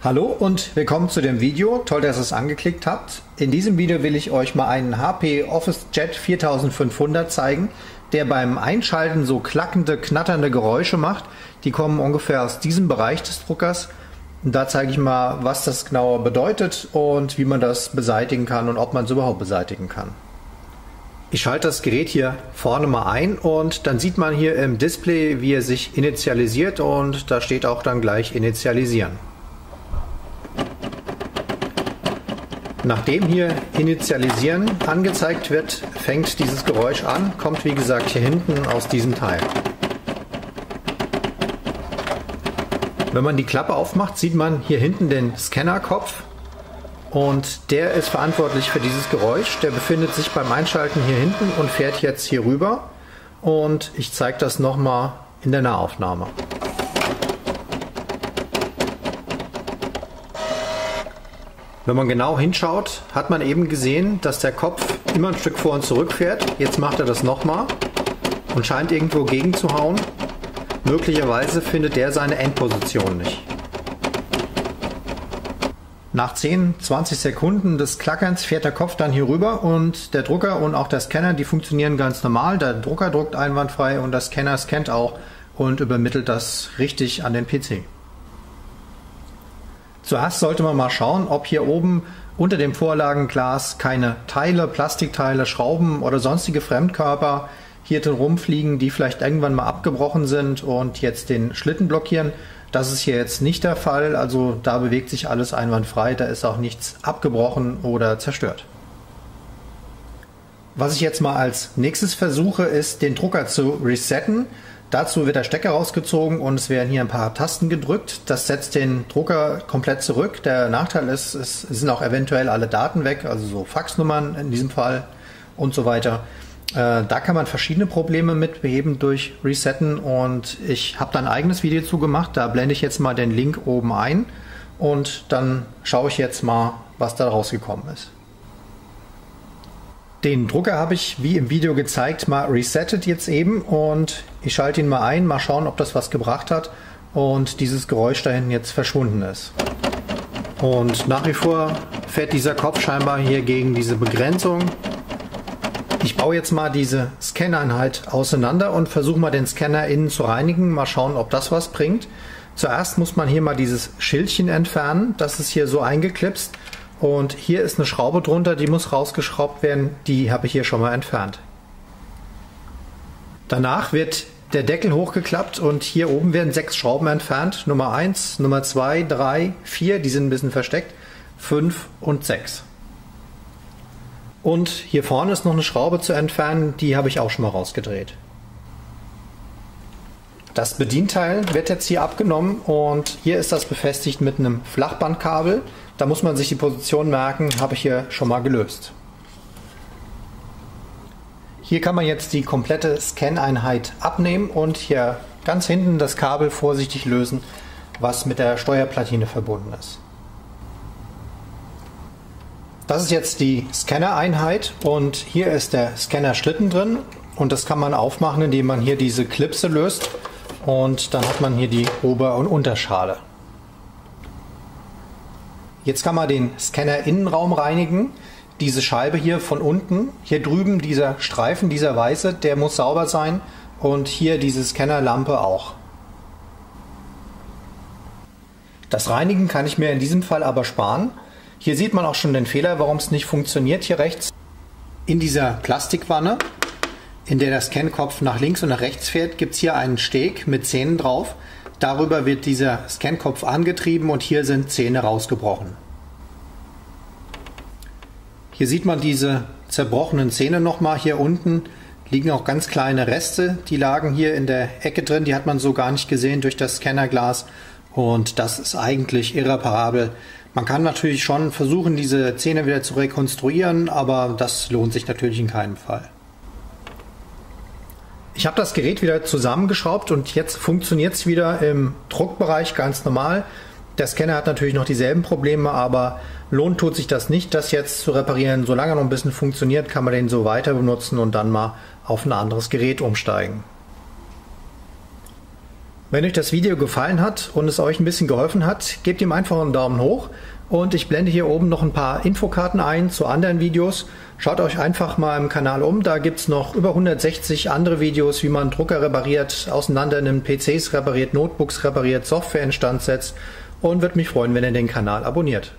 Hallo und willkommen zu dem Video. Toll, dass ihr es angeklickt habt. In diesem Video will ich euch mal einen HP OfficeJet 4500 zeigen, der beim Einschalten so klackende, knatternde Geräusche macht. Die kommen ungefähr aus diesem Bereich des Druckers. Und da zeige ich mal, was das genauer bedeutet und wie man das beseitigen kann und ob man es überhaupt beseitigen kann. Ich schalte das Gerät hier vorne mal ein und dann sieht man hier im Display, wie er sich initialisiert, und da steht auch dann gleich Initialisieren. Nachdem hier Initialisieren angezeigt wird, fängt dieses Geräusch an, kommt wie gesagt hier hinten aus diesem Teil. Wenn man die Klappe aufmacht, sieht man hier hinten den Scannerkopf, und der ist verantwortlich für dieses Geräusch. Der befindet sich beim Einschalten hier hinten und fährt jetzt hier rüber, und ich zeige das nochmal in der Nahaufnahme. Wenn man genau hinschaut, hat man eben gesehen, dass der Kopf immer ein Stück vor und zurück fährt. Jetzt macht er das nochmal und scheint irgendwo gegenzuhauen. Möglicherweise findet der seine Endposition nicht. Nach 10-20 Sekunden des Klackerns fährt der Kopf dann hier rüber, und der Drucker und auch der Scanner, die funktionieren ganz normal. Der Drucker druckt einwandfrei und der Scanner scannt auch und übermittelt das richtig an den PC. Zuerst sollte man mal schauen, ob hier oben unter dem Vorlagenglas keine Teile, Plastikteile, Schrauben oder sonstige Fremdkörper hier drin rumfliegen, die vielleicht irgendwann mal abgebrochen sind und jetzt den Schlitten blockieren. Das ist hier jetzt nicht der Fall, also da bewegt sich alles einwandfrei, da ist auch nichts abgebrochen oder zerstört. Was ich jetzt mal als nächstes versuche, ist, den Drucker zu resetten. Dazu wird der Stecker rausgezogen und es werden hier ein paar Tasten gedrückt. Das setzt den Drucker komplett zurück. Der Nachteil ist, es sind auch eventuell alle Daten weg, also so Faxnummern in diesem Fall und so weiter. Da kann man verschiedene Probleme mit beheben durch Resetten, und ich habe da ein eigenes Video zu gemacht. Da blende ich jetzt mal den Link oben ein und dann schaue ich jetzt mal, was da rausgekommen ist. Den Drucker habe ich, wie im Video gezeigt, mal resettet jetzt eben, und ich schalte ihn mal ein, mal schauen, ob das was gebracht hat und dieses Geräusch da hinten jetzt verschwunden ist. Und nach wie vor fährt dieser Kopf scheinbar hier gegen diese Begrenzung. Ich baue jetzt mal diese Scannereinheit auseinander und versuche mal den Scanner innen zu reinigen, mal schauen, ob das was bringt. Zuerst muss man hier mal dieses Schildchen entfernen, das ist hier so eingeklipst. Und hier ist eine Schraube drunter, die muss rausgeschraubt werden, die habe ich hier schon mal entfernt. Danach wird der Deckel hochgeklappt und hier oben werden 6 Schrauben entfernt. Nummer 1, Nummer 2, 3, 4, die sind ein bisschen versteckt, 5 und 6. Und hier vorne ist noch eine Schraube zu entfernen, die habe ich auch schon mal rausgedreht. Das Bedienteil wird jetzt hier abgenommen, und hier ist das befestigt mit einem Flachbandkabel. Da muss man sich die Position merken, habe ich hier schon mal gelöst. Hier kann man jetzt die komplette Scan-Einheit abnehmen und hier ganz hinten das Kabel vorsichtig lösen, was mit der Steuerplatine verbunden ist. Das ist jetzt die Scanner-Einheit, und hier ist der Scanner-Schlitten drin, und das kann man aufmachen, indem man hier diese Klipse löst, und dann hat man hier die Ober- und Unterschale. Jetzt kann man den Scanner-Innenraum reinigen. Diese Scheibe hier von unten, hier drüben dieser Streifen, dieser weiße, der muss sauber sein, und hier diese Scannerlampe auch. Das Reinigen kann ich mir in diesem Fall aber sparen. Hier sieht man auch schon den Fehler, warum es nicht funktioniert. Hier rechts in dieser Plastikwanne, in der der Scankopf nach links und nach rechts fährt, gibt es hier einen Steg mit Zähnen drauf. Darüber wird dieser Scankopf angetrieben und hier sind Zähne rausgebrochen. Hier sieht man diese zerbrochenen Zähne nochmal. Hier unten liegen auch ganz kleine Reste, die lagen hier in der Ecke drin, die hat man so gar nicht gesehen durch das Scannerglas, und das ist eigentlich irreparabel. Man kann natürlich schon versuchen, diese Zähne wieder zu rekonstruieren, aber das lohnt sich natürlich in keinem Fall. Ich habe das Gerät wieder zusammengeschraubt und jetzt funktioniert es wieder im Druckbereich ganz normal. Der Scanner hat natürlich noch dieselben Probleme, aber lohnt tut sich das nicht, das jetzt zu reparieren. Solange er noch ein bisschen funktioniert, kann man den so weiter benutzen und dann mal auf ein anderes Gerät umsteigen. Wenn euch das Video gefallen hat und es euch ein bisschen geholfen hat, gebt ihm einfach einen Daumen hoch und ich blende hier oben noch ein paar Infokarten ein zu anderen Videos. Schaut euch einfach mal im Kanal um, da gibt es noch über 160 andere Videos, wie man Drucker repariert, auseinander nimmt, PCs repariert, Notebooks repariert, Software instand setzt und würde mich freuen, wenn ihr den Kanal abonniert.